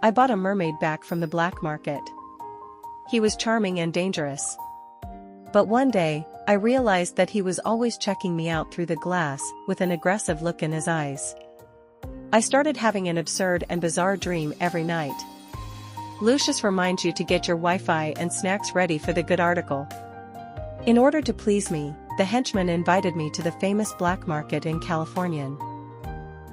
I bought a mermaid back from the black market. He was charming and dangerous. But one day, I realized that he was always checking me out through the glass, with an aggressive look in his eyes. I started having an absurd and bizarre dream every night. Lucius reminds you to get your Wi-Fi and snacks ready for the good article. In order to please me, the henchman invited me to the famous black market in California.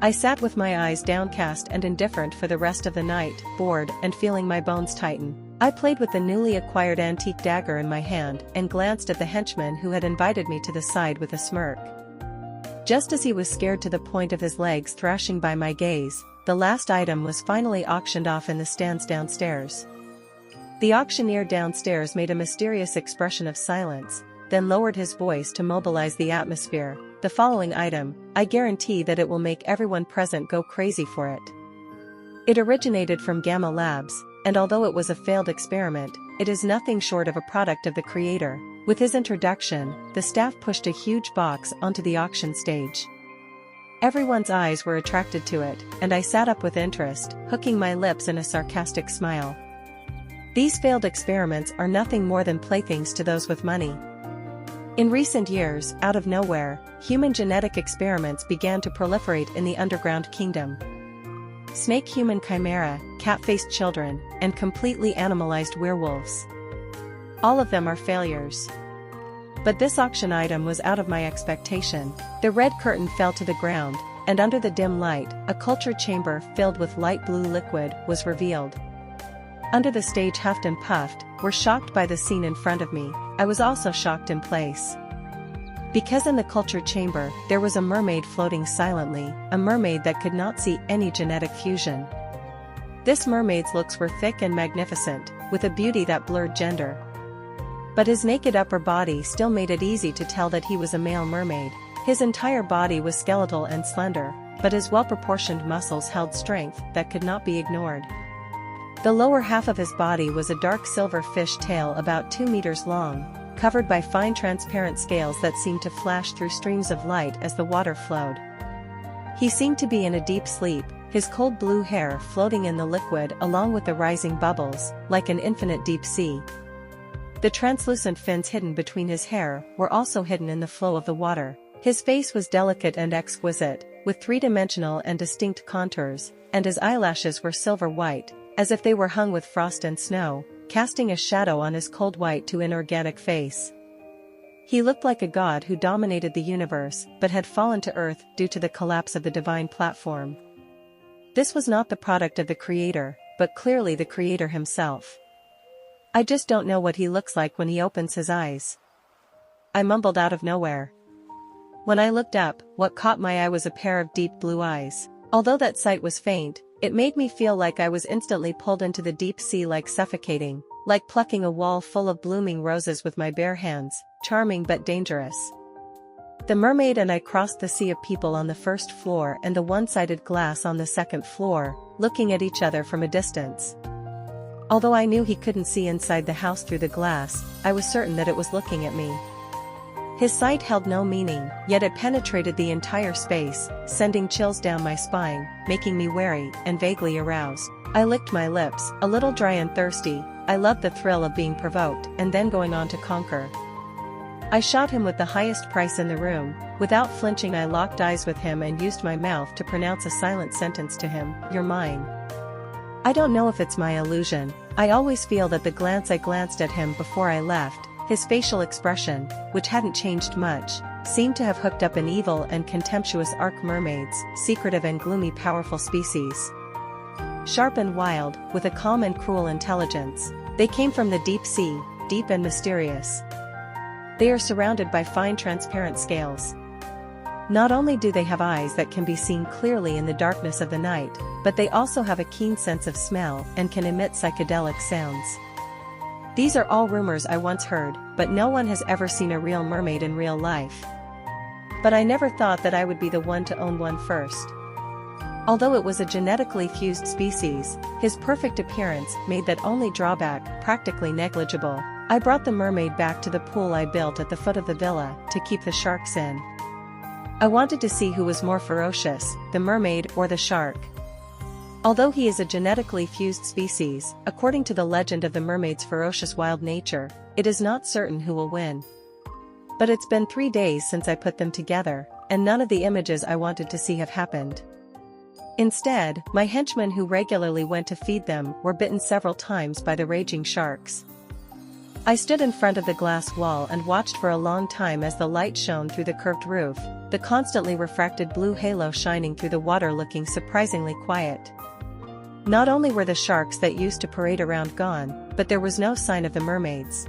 I sat with my eyes downcast and indifferent for the rest of the night, bored and feeling my bones tighten. I played with the newly acquired antique dagger in my hand and glanced at the henchman who had invited me to the side with a smirk. Just as he was scared to the point of his legs thrashing by my gaze, the last item was finally auctioned off in the stands downstairs. The auctioneer downstairs made a mysterious expression of silence, then lowered his voice to mobilize the atmosphere. The following item, I guarantee that it will make everyone present go crazy for it. It originated from Gamma Labs, and although it was a failed experiment, it is nothing short of a product of the creator. With his introduction, the staff pushed a huge box onto the auction stage. Everyone's eyes were attracted to it, and I sat up with interest, hooking my lips in a sarcastic smile. These failed experiments are nothing more than playthings to those with money. In recent years, out of nowhere, human genetic experiments began to proliferate in the underground kingdom. Snake-human chimera, cat-faced children, and completely animalized werewolves. All of them are failures. But this auction item was out of my expectation. The red curtain fell to the ground, and under the dim light, a culture chamber filled with light blue liquid was revealed. Under the stage huffed and puffed, were shocked by the scene in front of me. I was also shocked in place. Because in the culture chamber, there was a mermaid floating silently, a mermaid that could not see any genetic fusion. This mermaid's looks were thick and magnificent, with a beauty that blurred gender. But his naked upper body still made it easy to tell that he was a male mermaid. His entire body was skeletal and slender, but his well-proportioned muscles held strength that could not be ignored. The lower half of his body was a dark silver fish tail about 2 meters long, covered by fine transparent scales that seemed to flash through streams of light as the water flowed. He seemed to be in a deep sleep, his cold blue hair floating in the liquid along with the rising bubbles, like an infinite deep sea. The translucent fins hidden between his hair were also hidden in the flow of the water. His face was delicate and exquisite, with three-dimensional and distinct contours, and his eyelashes were silver white, as if they were hung with frost and snow, casting a shadow on his cold white to inorganic face. He looked like a god who dominated the universe but had fallen to earth due to the collapse of the divine platform. This was not the product of the creator, but clearly the creator himself. I just don't know what he looks like when he opens his eyes. I mumbled out of nowhere. When I looked up, what caught my eye was a pair of deep blue eyes. Although that sight was faint, it made me feel like I was instantly pulled into the deep sea, like suffocating, like plucking a wall full of blooming roses with my bare hands, charming but dangerous. The mermaid and I crossed the sea of people on the first floor and the one-sided glass on the second floor, looking at each other from a distance. Although I knew he couldn't see inside the house through the glass, I was certain that it was looking at me. His sight held no meaning, yet it penetrated the entire space, sending chills down my spine, making me wary and vaguely aroused. I licked my lips, a little dry and thirsty. I loved the thrill of being provoked and then going on to conquer. I shot him with the highest price in the room. Without flinching, I locked eyes with him and used my mouth to pronounce a silent sentence to him: "You're mine." I don't know if it's my illusion, I always feel that the glance I glanced at him before I left, his facial expression, which hadn't changed much, seemed to have hooked up an evil and contemptuous arc mermaids, secretive and gloomy powerful species. Sharp and wild, with a calm and cruel intelligence. They came from the deep sea, deep and mysterious. They are surrounded by fine transparent scales. Not only do they have eyes that can be seen clearly in the darkness of the night, but they also have a keen sense of smell and can emit psychedelic sounds. These are all rumors I once heard, but no one has ever seen a real mermaid in real life. But I never thought that I would be the one to own one first. Although it was a genetically fused species, his perfect appearance made that only drawback practically negligible. I brought the mermaid back to the pool I built at the foot of the villa to keep the sharks in. I wanted to see who was more ferocious, the mermaid or the shark. Although he is a genetically fused species, according to the legend of the mermaid's ferocious wild nature, it is not certain who will win. But it's been 3 days since I put them together, and none of the images I wanted to see have happened. Instead, my henchmen who regularly went to feed them were bitten several times by the raging sharks. I stood in front of the glass wall and watched for a long time as the light shone through the curved roof, the constantly refracted blue halo shining through the water looking surprisingly quiet. Not only were the sharks that used to parade around gone, but there was no sign of the mermaids.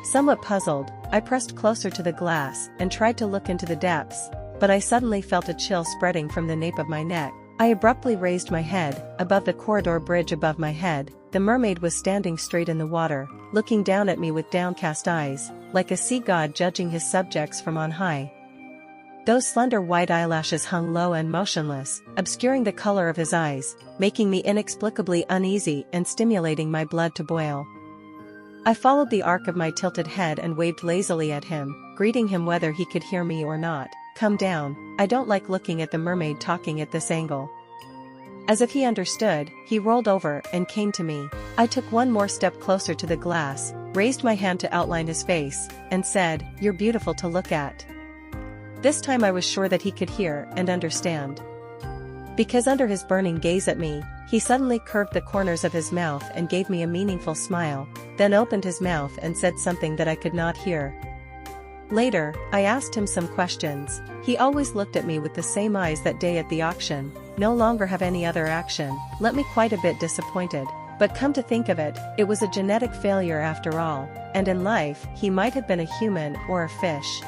Somewhat puzzled, I pressed closer to the glass and tried to look into the depths, but I suddenly felt a chill spreading from the nape of my neck. I abruptly raised my head. Above the corridor bridge above my head, the mermaid was standing straight in the water, looking down at me with downcast eyes, like a sea god judging his subjects from on high. Those slender white eyelashes hung low and motionless, obscuring the color of his eyes, making me inexplicably uneasy and stimulating my blood to boil. I followed the arc of my tilted head and waved lazily at him, greeting him whether he could hear me or not. "Come down, I don't like looking at the mermaid talking at this angle." As if he understood, he rolled over and came to me. I took one more step closer to the glass, raised my hand to outline his face, and said, "You're beautiful to look at." This time I was sure that he could hear and understand. Because under his burning gaze at me, he suddenly curved the corners of his mouth and gave me a meaningful smile, then opened his mouth and said something that I could not hear. Later, I asked him some questions. He always looked at me with the same eyes that day at the auction, no longer have any other action, left me quite a bit disappointed. But come to think of it, it was a genetic failure after all, and in life, he might have been a human or a fish.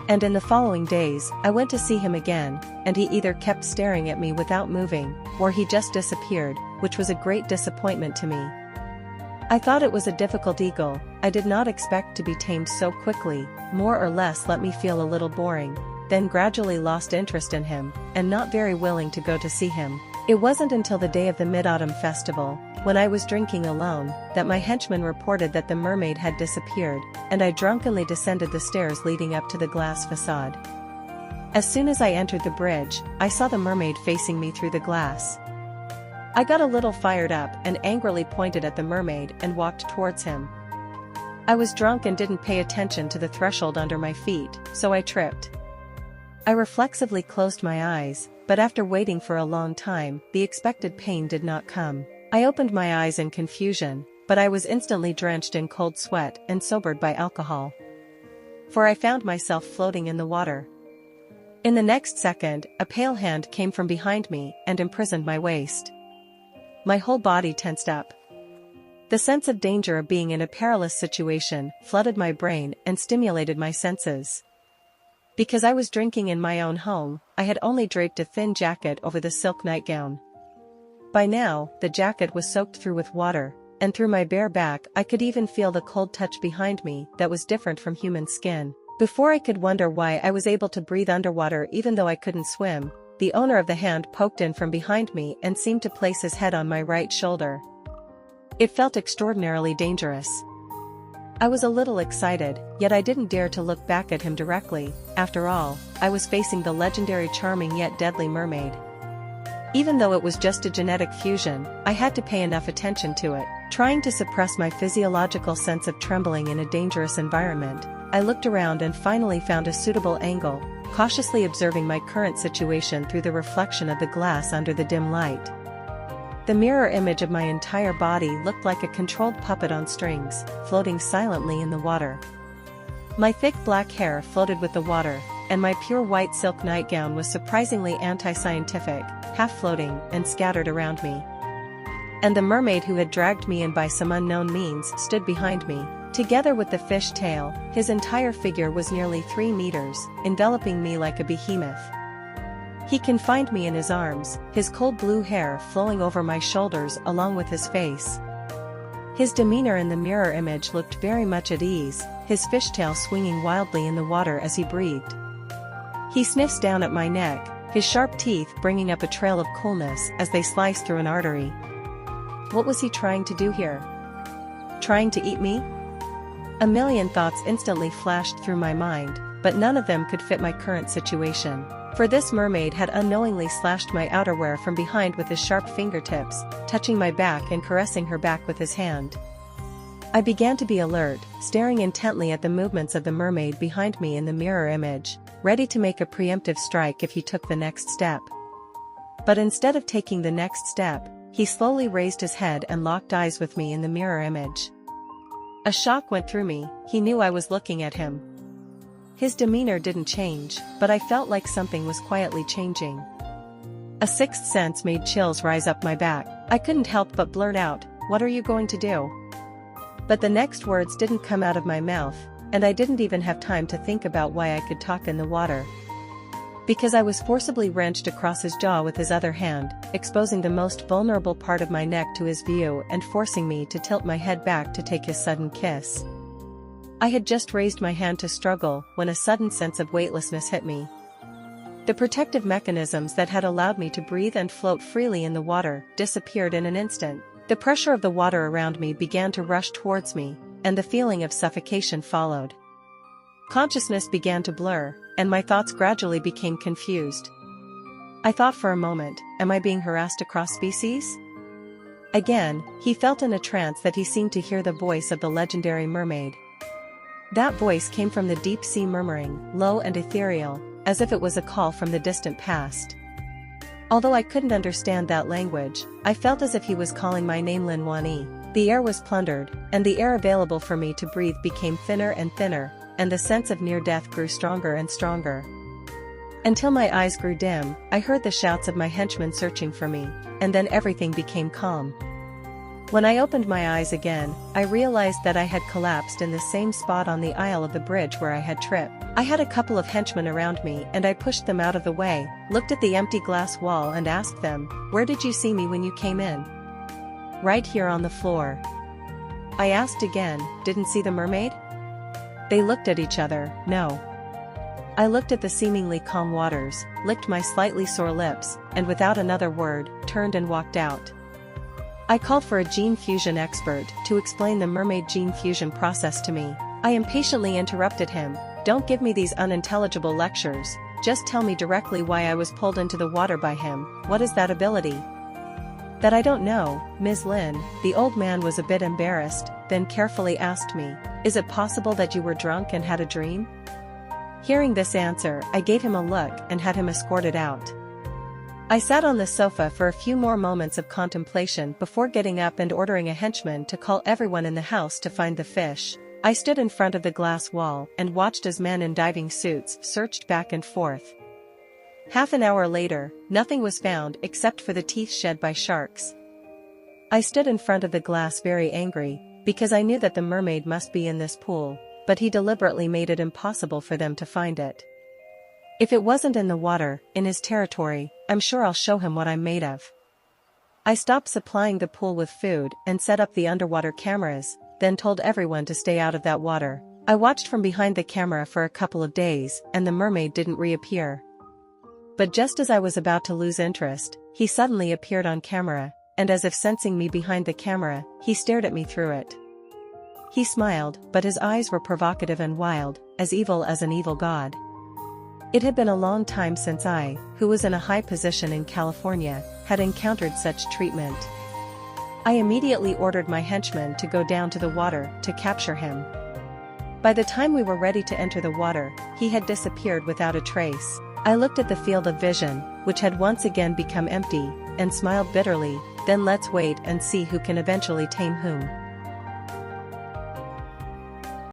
And in the following days, I went to see him again, and he either kept staring at me without moving, or he just disappeared, which was a great disappointment to me. I thought it was a difficult eagle. I did not expect to be tamed so quickly, more or less let me feel a little boring, then gradually lost interest in him, and not very willing to go to see him. It wasn't until the day of the Mid-Autumn Festival, when I was drinking alone, that my henchman reported that the mermaid had disappeared, and I drunkenly descended the stairs leading up to the glass facade. As soon as I entered the bridge, I saw the mermaid facing me through the glass. I got a little fired up and angrily pointed at the mermaid and walked towards him. I was drunk and didn't pay attention to the threshold under my feet, so I tripped. I reflexively closed my eyes, but after waiting for a long time, the expected pain did not come. I opened my eyes in confusion, but I was instantly drenched in cold sweat and sobered by alcohol. For I found myself floating in the water. In the next second, a pale hand came from behind me and imprisoned my waist. My whole body tensed up. The sense of danger of being in a perilous situation flooded my brain and stimulated my senses. Because I was drinking in my own home, I had only draped a thin jacket over the silk nightgown. By now, the jacket was soaked through with water, and through my bare back I could even feel the cold touch behind me that was different from human skin. Before I could wonder why I was able to breathe underwater even though I couldn't swim, the owner of the hand poked in from behind me and seemed to place his head on my right shoulder. It felt extraordinarily dangerous. I was a little excited, yet I didn't dare to look back at him directly. After all, I was facing the legendary charming yet deadly mermaid. Even though it was just a genetic fusion, I had to pay enough attention to it. Trying to suppress my physiological sense of trembling in a dangerous environment, I looked around and finally found a suitable angle, cautiously observing my current situation through the reflection of the glass under the dim light. The mirror image of my entire body looked like a controlled puppet on strings, floating silently in the water. My thick black hair floated with the water, and my pure white silk nightgown was surprisingly anti-scientific, half-floating and scattered around me. And the mermaid who had dragged me in by some unknown means stood behind me. Together with the fish tail, his entire figure was nearly 3 meters, enveloping me like a behemoth. He confined me in his arms, his cold blue hair flowing over my shoulders along with his face. His demeanor in the mirror image looked very much at ease, his fishtail swinging wildly in the water as he breathed. He sniffs down at my neck, his sharp teeth bringing up a trail of coolness as they slice through an artery. What was he trying to do here? Trying to eat me? A million thoughts instantly flashed through my mind, but none of them could fit my current situation. For this mermaid had unknowingly slashed my outerwear from behind with his sharp fingertips, touching my back and caressing her back with his hand. I began to be alert, staring intently at the movements of the mermaid behind me in the mirror image, ready to make a preemptive strike if he took the next step. But instead of taking the next step, he slowly raised his head and locked eyes with me in the mirror image. A shock went through me. He knew I was looking at him. His demeanor didn't change, but I felt like something was quietly changing. A sixth sense made chills rise up my back. I couldn't help but blurt out, "What are you going to do?" But the next words didn't come out of my mouth, and I didn't even have time to think about why I could talk in the water. Because I was forcibly wrenched across his jaw with his other hand, exposing the most vulnerable part of my neck to his view and forcing me to tilt my head back to take his sudden kiss. I had just raised my hand to struggle when a sudden sense of weightlessness hit me. The protective mechanisms that had allowed me to breathe and float freely in the water disappeared in an instant. The pressure of the water around me began to rush towards me, and the feeling of suffocation followed. Consciousness began to blur, and my thoughts gradually became confused. I thought for a moment, am I being harassed across species? Again, he felt in a trance that he seemed to hear the voice of the legendary mermaid. That voice came from the deep sea murmuring, low and ethereal, as if it was a call from the distant past. Although I couldn't understand that language, I felt as if he was calling my name Lin Wani. The air was plundered, and the air available for me to breathe became thinner and thinner, and the sense of near death grew stronger and stronger. Until my eyes grew dim, I heard the shouts of my henchmen searching for me, and then everything became calm. When I opened my eyes again, I realized that I had collapsed in the same spot on the aisle of the bridge where I had tripped. I had a couple of henchmen around me and I pushed them out of the way, looked at the empty glass wall and asked them, "Where did you see me when you came in?" "Right here on the floor." I asked again, "Didn't see the mermaid?" They looked at each other, "No." I looked at the seemingly calm waters, licked my slightly sore lips, and without another word, turned and walked out. I called for a gene fusion expert to explain the mermaid gene fusion process to me. I impatiently interrupted him, "Don't give me these unintelligible lectures, just tell me directly why I was pulled into the water by him. What is that ability?" "That I don't know, Ms. Lin." The old man was a bit embarrassed, then carefully asked me, "Is it possible that you were drunk and had a dream?" Hearing this answer, I gave him a look and had him escorted out. I sat on the sofa for a few more moments of contemplation before getting up and ordering a henchman to call everyone in the house to find the fish. I stood in front of the glass wall and watched as men in diving suits searched back and forth. Half an hour later, nothing was found except for the teeth shed by sharks. I stood in front of the glass very angry, because I knew that the mermaid must be in this pool, but he deliberately made it impossible for them to find it. If it wasn't in the water, in his territory, I'm sure I'll show him what I'm made of. I stopped supplying the pool with food and set up the underwater cameras, then told everyone to stay out of that water. I watched from behind the camera for a couple of days, and the mermaid didn't reappear. But just as I was about to lose interest, he suddenly appeared on camera, and as if sensing me behind the camera, he stared at me through it. He smiled, but his eyes were provocative and wild, as evil as an evil god. It had been a long time since I, who was in a high position in California, had encountered such treatment. I immediately ordered my henchman to go down to the water to capture him. By the time we were ready to enter the water, he had disappeared without a trace. I looked at the field of vision, which had once again become empty, and smiled bitterly. Then let's wait and see who can eventually tame whom.